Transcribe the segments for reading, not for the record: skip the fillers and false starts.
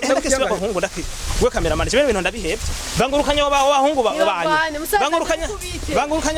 ndakesura abahungu ndaki we cameraman je ibintu ndabihebye bangurukanye abahungu banyu bangurukanye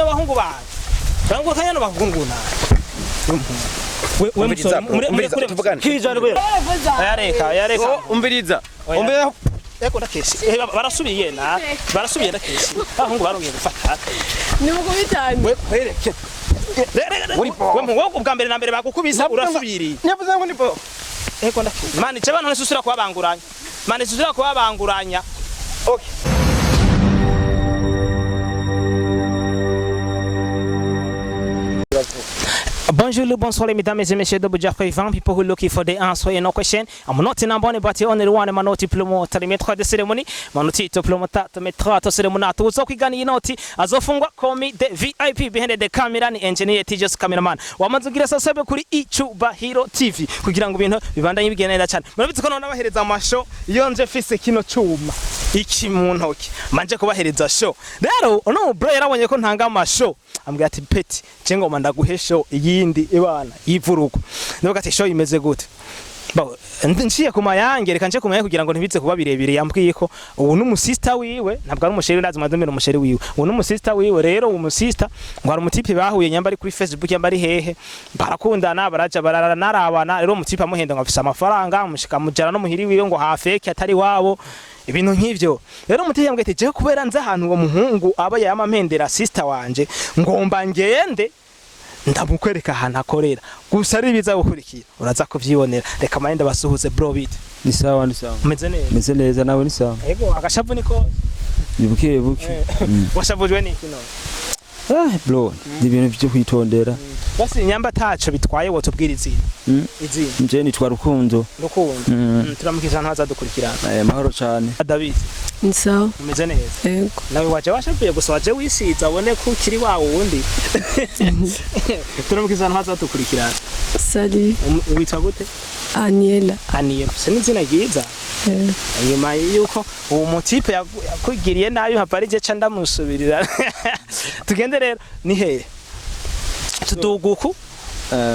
abahungu banyu bangurukanye n'abahungu na we musore tuvugana kijana we yareka umviriza eko ndakesi barasubiye ndakesi abahungu barongeye gufata ni mukubitanye we kwereke we muwogo bwa mbere na mbere bagukubisa urasubiriye nyavuze ngo ndipo eko ndakesi mani je bantu nesusura kubabanguranya okay. Bonjour, bonsoir mesdames et messieurs de Budjafri 20 people who looking for the answer in no question. I'm not in abone but only one manoti plumo talimetra de ceremony. Manoti to plumota to metrato ceremoniato uzokigana inoti azofungwa komi the VIP behind the camera ni engineer Tijos cameraman. Wamazugira sasabe kuri Icubahiro TV kugira ngo ibintu bibandanye bigenera cyane. Murabitse ko none abahereza amasho iyo nje fise kino cyuma iki mu ntoki manje kubahereza show. Rero no bro yarabonye ko ntanga amasho ambwira ati peti cengoma ndaguhe show yindi ibana yivuruko ndavuga ati show imeze gute nciye ku mayange reka nje kumaye kugira ngo ntibize kuba birebire yambwiye ko ubu n'umusista wiwe ntabwo ari umusheri ndazi madumira umusheri wiwe ubu n'umusista wiwe rero uwo musista ngo ari umutipe bahuye nyamba ari kuri Facebook yamba ari hehe barakundana baraja bararabana rero umutipe amuhenda ngo afise amafaranga mushika mujana no muhiri wiwe ngo hafeke atari wabo ibintu nk'ivyo rero umutipe yambwiye ati je kubera nza ahantu uwo muhungu aba yamampendera sister wanje ngomba ngende ndamukwereka ahantu akorera gusa ari biza gukurikira uraza kuvyibonera reka mayenda basuhuze bro bit ni sawa meze neza nawe ni sawa yego agashavu niko nibuke washavujwe niki no bro ibintu byo kwitondera basi nyamba taco bitwaye wo tubwiriza izina nje nitwa rukundo turamukizana haza dukurikirana mahoro cyane David ni sawa umeze neza yego nawe waje washavuye gusa waje wisiza abone ko kiri wawo wundi turamukizana haza dukurikirana sali witwa gute Aniela sinizina giza nyuma yuko uwo mutipe yakugiriye nayo haparije ca ndamusubirira tugende rero ni hehe tuduguku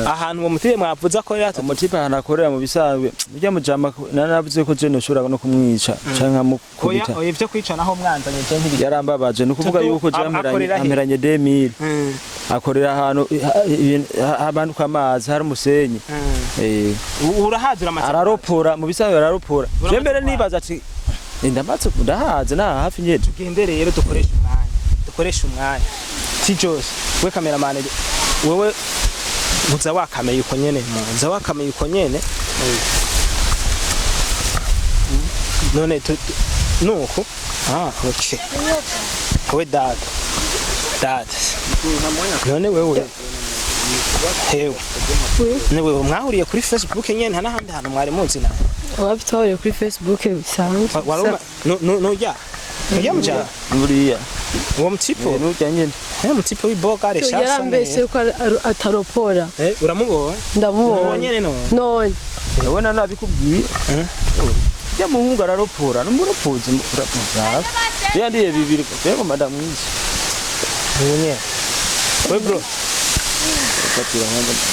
ahantu uwo mutipe mwavuza ko rero umutipe ahantu akorera mu bisanzwe bijya mujama nanavuze ko je noshobora no kumwica canka mukubita oya ivyo kwica naho mwanzanye je nk'ibyo yarambabaje no kuvuga yuko ameranye 2000 akorera ahantu abantu kwamazi hari umusenyi urahazira amazi araropora mu bisanzwe araropora je mbere nibaza ati ndamatse ndahaze na hafi nyeje tugende rero dukoresha umwanya Tijos we cameraman wewe uza wakameye uko nyene none nuko okay we dad none wewe hewe newe mwahuriye kuri Facebook nyene hanahandi hantu mwari munsi na wabitore kuri Facebook bisanzwe waroma no ya mujana buriya uwo mutipo n'ujya nyene mutipo w'iboga reshasa yarambese ko ataropora uramubona ndamubona nyene none yewe nabikubwiye ya muhungu araropora n'umuropozi murapoza yandiye bibiri ko madam mwisi nyene we bro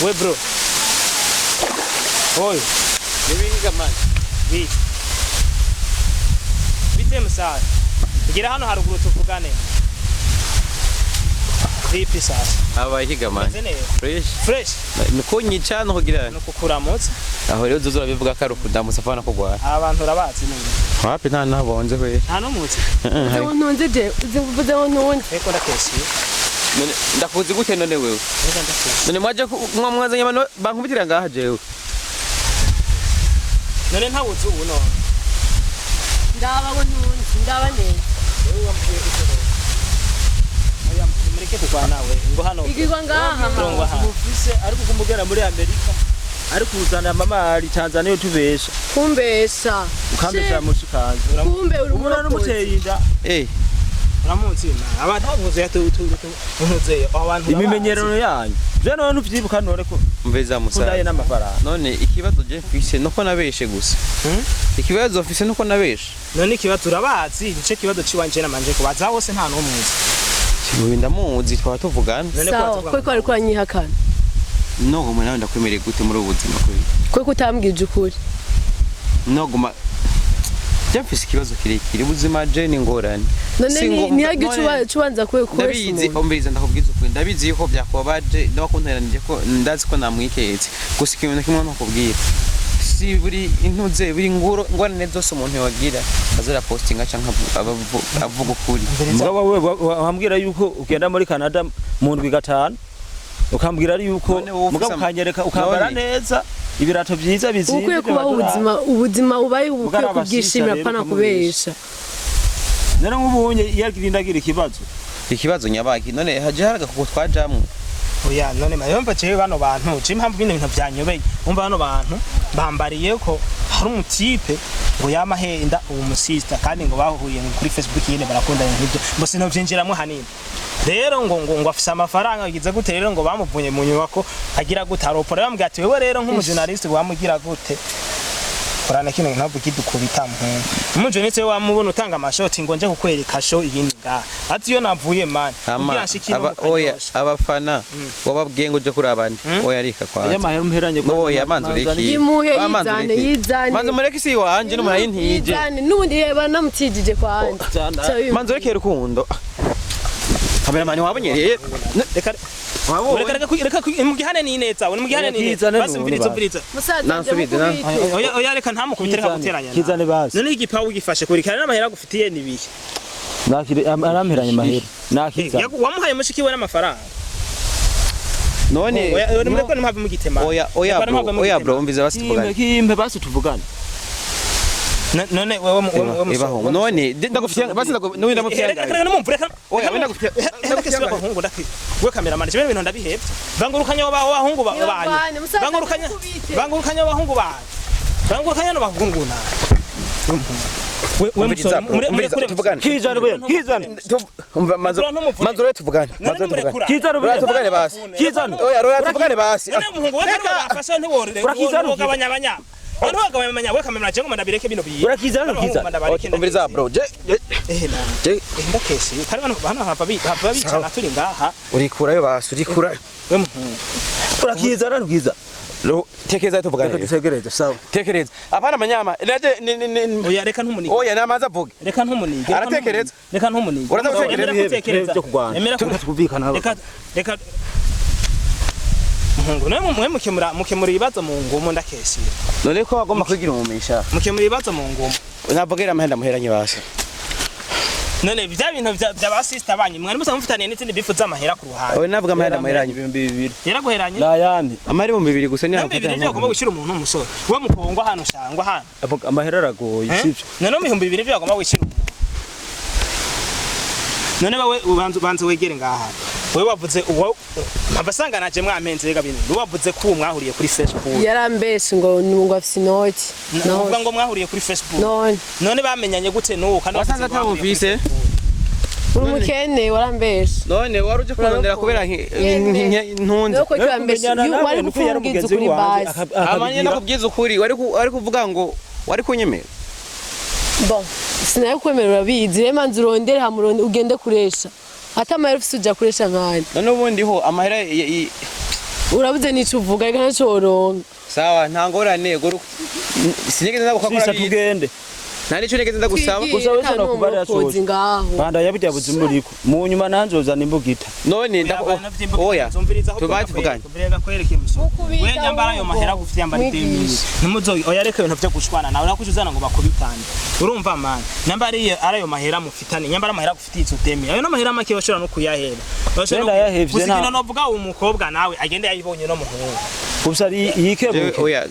we bro oy nibiga man bite msara gira hano haruguru tuvugane vipi sasa abahiga man fresh niko nyicana kugira no kukuramutsa aho rero zozora bivuga ko arukudamutsa fana kugwara abantu rabazi none wapi nta nabonze we nta no mutsi nonze je uvuze none eko ndakesi none ndakuzi gute none wewe none mwaje mwamwazanye abantu bankubitira ngaha jewe none nta wuzu ubu none ndaba neza mureke kugwana we ngo hano igirwa ngaha mufise ariko kumugera muri Amerika ariko uzana mama ari Tanzania tubesha kumbesha ukambesha mushikanze kumbe uri umwana n'umuteyinda uramutsina abatavuze untuze abantu imimenyerero yanyu je none uvyibuka none ko mbeza musaza n'amafaranga none ikibazo je fise nuko nabeshe gusa ikibazo fise nuko nabeshe none ikibazo urabazi nice kibazo ciwanje namanje ko baza hose nta no muzi Sibuinda muzi twaba tuvugana sawa ko ari kwanyihakana noguma nawe ndakwemereye gute muri ubuzima ko kutambwije ukuri noguma Jamfise ikibazo kirekire ubuzima je ni ngorane. none niyage cubanza ndabizi ombiriza ndakubwiza ukuri ndabizi yuko byakubabaje ndabakunteranije ko ndazi ko namwiketse gusa ikintu kimwe nakubwira si buri intuze buri ngorane zose umuntu yagira azira postinga canka avuga ukuri mugabo we wambwira yuko ugenda muri Canada mu ndwi gatanu ukambwira ari yuko mugabo ukanyereka ukambara neza ibirato byiza bizindi ukwiye kuba ubuzima ubaye ukwiye kubwishimira pana kubesha none nk'ubunye yagirindagira ikibazo nyabaki none haje haraga kuko twajamwe oya none mayomva jewe bano bantu je impamvu bino bintu byanyobeye umva bano bantu bambariye ko hari umutipe ngo yamahenda uwo musista kandi ngo bahuye kuri Facebook yene barakundana nk'ibyo mbose no byinjiramo hanini rero ngo afise amafaranga agize gute rero ngo bamuvunye mu nyubako agira gute aropora bambwiye ati wewe rero nk'umujournaliste wamugira gute korana kino ntabwo kidukubita umujournaliste wamubona utanga amashoti ngo nje kukwereka show ibindi nga ati yo navuye man oya abafana wababwiye ngo je kuri abandi oya arika kwanza yamahera umuheranye ngo oya manzureki yizane manzo mureke si wanje no murayintije nubundi yeba namutijije kwanje manzureke rukundo kameramani wabonyereye reka mugihane ni neza uri mugihane ni neza basumviriza oya reka ntamukubitire kaguteranya kizane basi none igipawu ugifashe kuri kana n'amahera gufitiye nibihe nakire aramperanye mahera nakiza wamuhaye mushiki we n'amafaranga none mureko nimave mugitema oya bro umviza basi tuvugane kimpe basi tuvugane none wewe none ndagufitiye basi none ndamufitiye reka numvureka oya wenda gufitiye abahungu ndaki we cameraman je bintu ndabihebye bangurukanya abahungu banyu bangurukanya abahungu banyu bangurukanya n'abahungu na we tuvugane kizane umva manzure tuvugane tuvugane basi kizane oya tuvugane basi none umuhungu we afasha ntiworere ugabanya Wano wagamanya we kamera jengo mandabireke bino biye. Urakizana umviriza bro je ndakesi kari bana hapa bicana turi ngaha urikurayo basi urikura urakizana nubwiza lo tekeza tuvugane tekereza sawa tekereza apana manyama naje oya reka ntumunike oya namaza vuga reka ntumunike aratekereza reka ntumunike uratekereza cyo kugwana emera kuvikana reka Mungu nawe mukemura ibibazo mu ngumu ndakesira none ko bagomba kwigira umumisha mukemura ibibazo mu ngumu navugera amahenda muheranye basi none bya bintu bya sister banyu mwari musa mufitaniye n'izindi bifu z'amahera ku ruhande owe navuga amahenda muheranye 200 yaraguheranye la yandi amari 200 gusa ni afite agomba gushyira umuntu umusore we mukongwa hano shangwa hano amahera aragoye sivyo none 200 byo agomba gushyira none bawe ubanze wegere ngaha wewe wavuze uwo abasanga naje mwamenze rega bintu wavuze ko mwahuriye kuri Facebook yarambeshe ngo afise inoti navuga ngo mwahuriye kuri Facebook none bamenyanye gute nuko kandi wasanze atamuvise urumukene warambeshe none waruje kurondera kubera ntunze nuko cyambeshe wari kufungiza kuri base amanye nakubwiza ukuri wari kuvuga ngo wari kunyemera bon sinaye kwemerera bizi emanze urondere hamuronde ugende kuresha ata amahera ufise uja kuresha nkani none ubundi ho amahera urabuze nico uvuga reka ntacoronka sawa ntangorane sinigeze ndagukora tugende nari cyo negeze ndagusaba gusa wese nakubarira cyo banda yabijya buzimuriko mu nyuma nanzoza nimbugita none oya tubavuganye we nyambara yo mahera gufite yambara idemi numuzo oya reka ibintu byo gushwana nawe nakujuzana ngo bakubitane urumva man nyambara iyo arayo mahera mufitane nyambara mahera gufite izo demi ayo n'amahera make bashora no kuyahera bashora yahevye na no vuga umukobwa nawe agende yayibonye no muhungu gusa yikebuke oya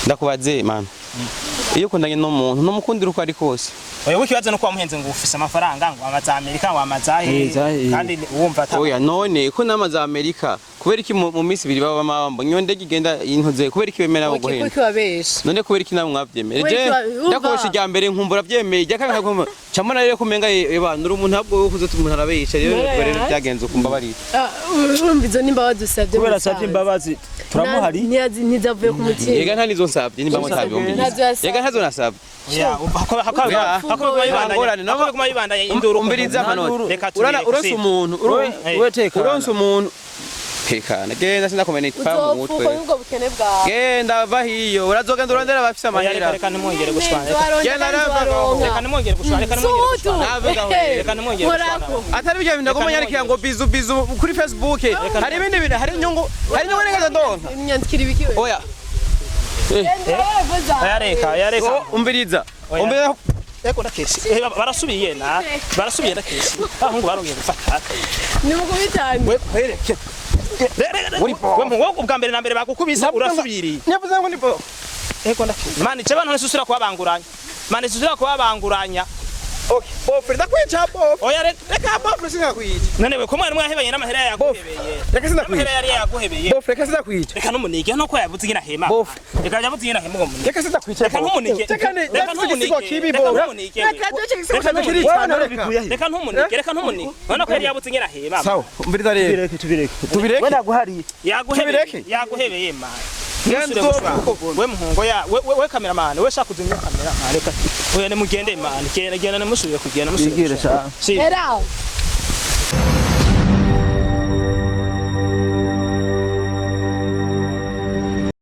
ndakubaze man iyo kundanye n'umuntu n'umukundira uko ari kose oya wikibaza no kwa muhenze ngo ufise amafaranga ngo amaza Amerika ngo amazahe kandi wumva ata oya none ko namaza Amerika kubera iki mu minsi biri baba mambo nyonde gigenda intuze kubera iki bemera guhenda none kubera iki namwe mwavyemere je ndakosha ijya mbere nkumbura vyemeye jya kandi nkakomba camona rero kumenga ebanura umuntu abwo kuzo umuntu arabesha rero byagenze ukumba bari urumvizo nimba wadusabye kubera savye imbabazi turamuhari ntizavuye ku mutima yega nta nizo nsabye nimba mutabiyombi yega ntazo nasabye uronse umuntu Tekana genda sinakomene itwa mu mutwe. Uzofuko n'ubwo bukene bwawe. Genda bahiyo urazogenda urondera bafise amahera. Reka nimwongere gushwana. Genda reka nimwongere gushwana. Reka nimwongere gushwana. Reka nimwongere gushwana. Atari bijya bintu ndagomanyarikira ngo bizu kuri Facebook. Hari ibindi bintu hari inyungu neza ndonka. Imyandikira ibikiwe. Oya. Yareka. Umviriza. Eko ndakesi. Barasubiye ndakesi. Ahungu barongeye gufata. Ni mukubitanye. Wereke. Ubwa mbere na mbere bakukubisa urasubiriye. Nyavuze ngo nipo. Eko ndakesi. Mani cebe none susura kubabanguranya. Okay. Bofre ndakwica bof. Oya reka Bofre singakwica. None we komwe mwahebanye n'amahera yaguhebeye. Reka sindakwica. Amahera yari yaguhebeye. Bofre reka sindakwica. Reka numunike nuko yavuze ingina hema. Bofre. Reka yavuze ingina hema ngo munike. Reka sindakwica. Reka ntumunike. Reka ntumunike. Reka ntumunike. Reka ntumunike. None ko yari yavuze ingina hema. Sawa, umviriza rero. Tubireke. Wenda guhari. Yaguhebeye man. We muhungo ya we cameraman we shaka kuzimya kamera reka we ne mugende man genda ne musubiye kugenda musubiye Era